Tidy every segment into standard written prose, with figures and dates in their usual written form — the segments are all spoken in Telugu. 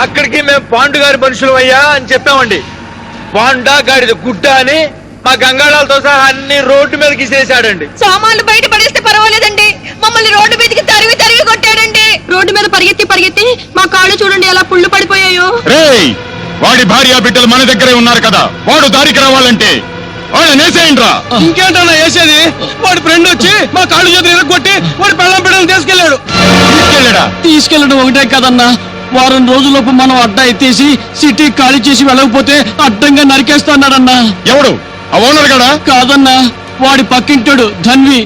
అక్కడికి మేము పాండు గారి మనుషులు అయ్యా అని చెప్పామండి. పాండా గాడిద గుడ్డ అని మా గంగాళాలతో సహా అన్ని రోడ్డు మీదకి ఇసేసాడండి. సామాన్లు బయట పడేస్తే పర్వాలేదండి, మమ్మల్ని రోడ్డు మీదకి తరివి తరివి కొట్టాడండి. రోడ్డు మీద పరిగెత్తి మా కాళ్ళు చూడండి ఎలా పుళ్ళు పడిపోయాయో. వాడి భార్య బిడ్డలు మన దగ్గరే ఉన్నారు కదా, వాడు దారికి రావాలంటే వాళ్ళనేసేయండిరా. ఇంకేంటన్నా వేసేది? వాడి ఫ్రెండ్ వచ్చి మా కాళ్ళు చేతులు ఎరగొట్టి వాడి పెళ్ళం బిడ్డలు తీసుకెళ్ళడం ఒకటే కదన్నా, వారం రోజుల్లోపు మనం అడ్డా ఎత్తేసి సిటీ ఖాళీ చేసి వెళ్ళకపోతే అడ్డంగా నరికేస్తున్నాడన్నా. ఎవడు? ఆ ఓనర్ గడా? కాదన్నా, వాడి పక్కింటాడు ధన్వి.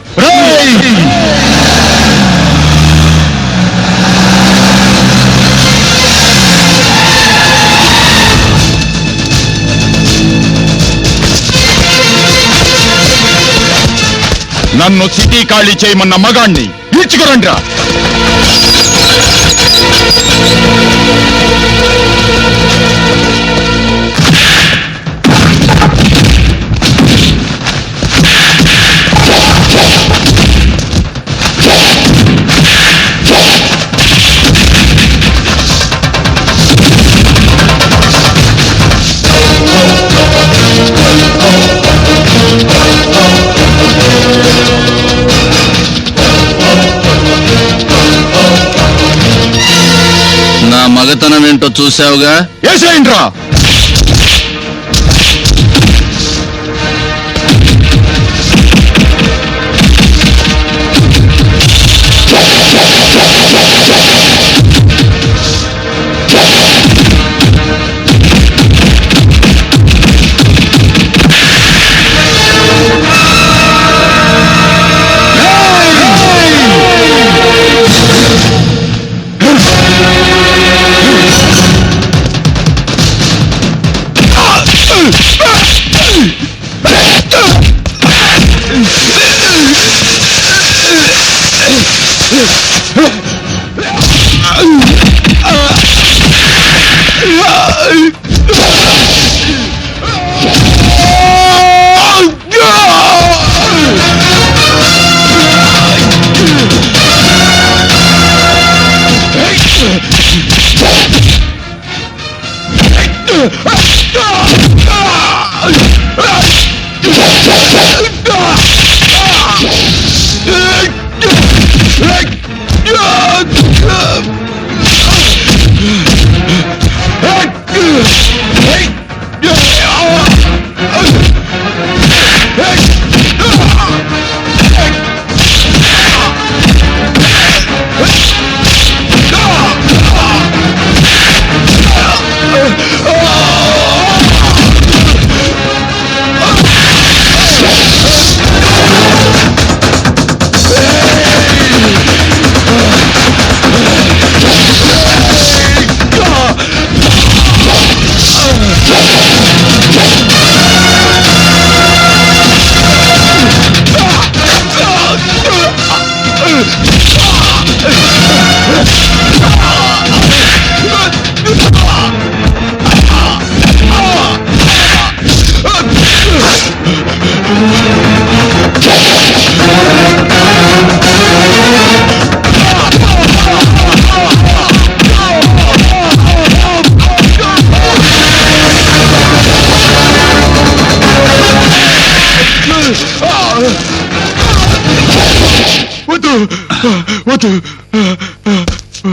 నన్ను సిటీ ఖాళీ చేయమన్న మగాణ్ణి ఈడ్చుకోరండిరా. నా మగతనం ఏంటో చూసావుగా, ఏసేయండిరా.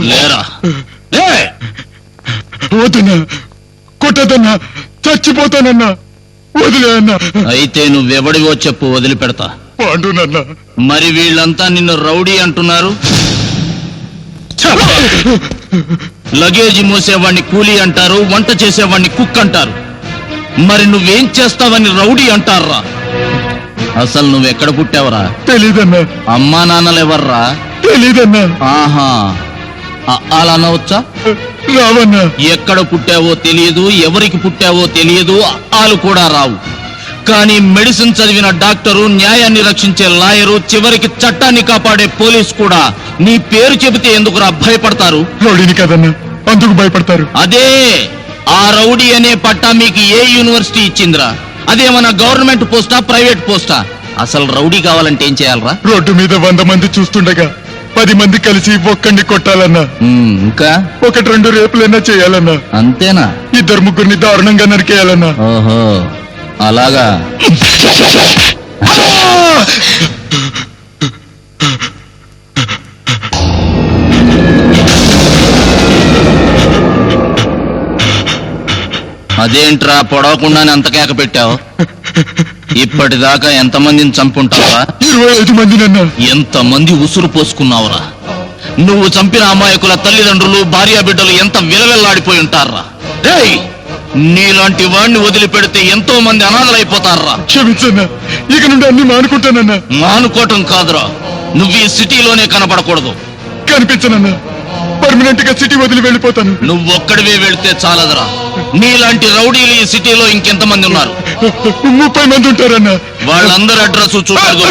లేరా. వద్దున్నా, కొట్టదన్నా, చచ్చిపోతానన్నా, వదిలే అన్నా. అయితే నువ్వెవడివో చెప్పు, వదిలిపెడతా. పాండునన్నా. మరి వీళ్ళంతా నిన్ను రౌడీ అంటున్నారు. లగేజీ మోసేవాడిని కూలీ అంటారు, వంట చేసేవాడిని కుక్ అంటారు. మరి నువ్వేం చేస్తావని రౌడీ అంటారా? అసలు నువ్వెక్కడ పుట్టావరా? తెలీదన్నా. అమ్మా నాన్నలెవర్రా? తెలీదన్నా. ఆహా, అలా అనవచ్చా? రావన్నా. ఎక్కడ పుట్టావో తెలియదు, ఎవరికి పుట్టావో తెలియదు, ఆలు కూడా రావు. కానీ మెడిసిన్ చదివిన డాక్టరు, న్యాయాన్ని రక్షించే లాయరు, చివరికి చట్టాన్ని కాపాడే పోలీసు కూడా నీ పేరు చెబితే ఎందుకురా భయపడతారు? రౌడీని కదన్నా, అందుకు భయపడతారు. అదే, ఆ రౌడీ అనే పట్టా మీకు ఏ యూనివర్సిటీ ఇచ్చిందిరా? అదేమన్నా గవర్నమెంట్ పోస్టా, ప్రైవేట్ పోస్టా? అసలు రౌడీ కావాలంటే ఏం చేయాలరా? రోడ్డు మీద 100 మంది చూస్తుండగా 10 మంది కలిసి ఒక్కడిని కొట్టాలన్నా, ఇంకా 1-2 రేపులైనా చేయాలన్నా, అంతేనా? 2-3 దారుణంగా నరికేయాలన్నా. ఓహో అలాగా. అదేంట్రా పొడవకుండానే అంత కేక పెట్టావు? ఇప్పటిదాకా ఎంతమందిని చంపుంటావా? 25 మందినన్నా. ఎంతమంది ఉసురు పోసుకున్నావురా? నువ్వు చంపిన అమాయకుల తల్లిదండ్రులు భార్యా బిడ్డలు ఎంత విలవెల్లాడిపోయి ఉంటారా? రేయ్, నీలాంటి వాణ్ణి వదిలిపెడితే ఎంతో మంది అనాథలైపోతారా. క్షమించన్నా, ఇక నుండి అన్ని మానుకుంటానన్నా. మానుకోవటం కాదురా, నువ్వు ఈ సిటీలోనే కనబడకూడదు. కనిపించనన్నా, పర్మనెంట్ గా సిటీ వదిలి వెళ్ళిపోతాను. నువ్వొక్కడివే వెళితే చాలదురా, నీలాంటి రౌడీలు ఈ సిటీలో ఇంకెంతమంది ఉన్నారు? 30 మంది ఉంటారన్నా. వాళ్ళందరి అడ్రస్ చూడదు.